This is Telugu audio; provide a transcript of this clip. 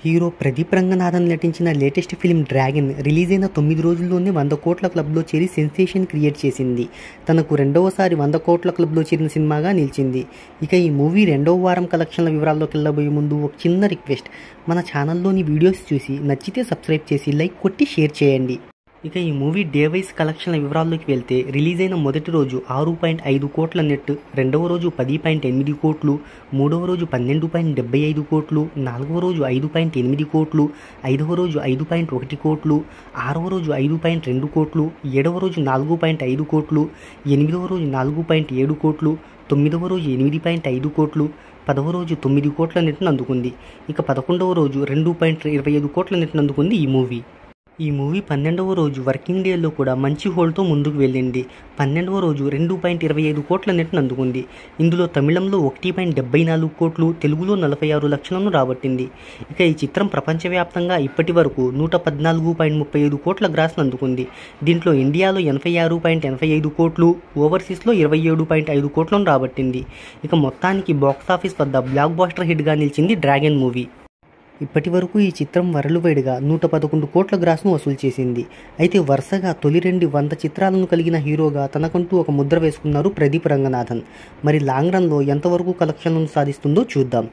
హీరో ప్రదీప్ రంగనాథన్ నటించిన లేటెస్ట్ ఫిల్మ్ డ్రాగన్ రిలీజ్ అయిన 9 రోజుల్లోనే 100 కోట్ల క్లబ్లో చేరి సెన్సేషన్ క్రియేట్ చేసింది. తనకు రెండవసారి 100 కోట్ల క్లబ్లో చేరిన సినిమాగా నిలిచింది. ఇక ఈ మూవీ రెండవ వారం కలెక్షన్ల వివరాల్లోకి వెళ్ళబోయే ముందు ఒక చిన్న రిక్వెస్ట్, మన ఛానల్లోని వీడియోస్ చూసి నచ్చితే సబ్స్క్రైబ్ చేసి లైక్ కొట్టి షేర్ చేయండి. ఇక ఈ మూవీ డే వైజ్ కలెక్షన్ల వివరాల్లోకి వెళ్తే రిలీజ్ అయిన మొదటి రోజు 6.5 కోట్ల నెట్, రెండవ రోజు 10.8 కోట్లు, మూడవ రోజు 12.75 కోట్లు, నాలుగవ రోజు 5.8 కోట్లు, ఐదవ రోజు 5.1 కోట్లు, ఆరవ రోజు 5.2 కోట్లు, ఏడవ రోజు 4.5 కోట్లు, ఎనిమిదవ రోజు 4.7 కోట్లు, తొమ్మిదవ రోజు 8.5 కోట్లు, 10వ రోజు 9 కోట్ల నెట్ను అందుకుంది. ఇక 11వ రోజు 2.25 కోట్ల నెట్ను అందుకుంది ఈ మూవీ. ఈ మూవీ 12వ రోజు వర్కింగ్ డేలో కూడా మంచి హోల్డ్తో ముందుకు వెళ్ళింది. 12వ రోజు 2.25 కోట్ల నెట్ను అందుకుంది. ఇందులో తమిళంలో 1.74 కోట్లు, తెలుగులో 46 లక్షలను రాబట్టింది. ఇక ఈ చిత్రం ప్రపంచవ్యాప్తంగా ఇప్పటి వరకు 114.35 కోట్ల గ్రాస్ను అందుకుంది. దీంట్లో ఇండియాలో 86.85 కోట్లు, ఓవర్సీస్లో 27.5 కోట్లను రాబట్టింది. ఇక మొత్తానికి బాక్సాఫీస్ వద్ద బ్లాక్ బాస్టర్ హిట్గా నిలిచింది డ్రాగన్ మూవీ. ఇప్పటి వరకు ఈ చిత్రం వరల్డ్ వైడ్గా 111 కోట్ల గ్రాస్ను వసూలు చేసింది. అయితే వరుసగా తొలి 100 చిత్రాలను కలిగిన హీరోగా తనకంటూ ఒక ముద్ర వేసుకున్నారు ప్రదీప్ రంగనాథన్. మరి లాంగ్ రన్లో ఎంతవరకు కలెక్షన్లను సాధిస్తుందో చూద్దాం.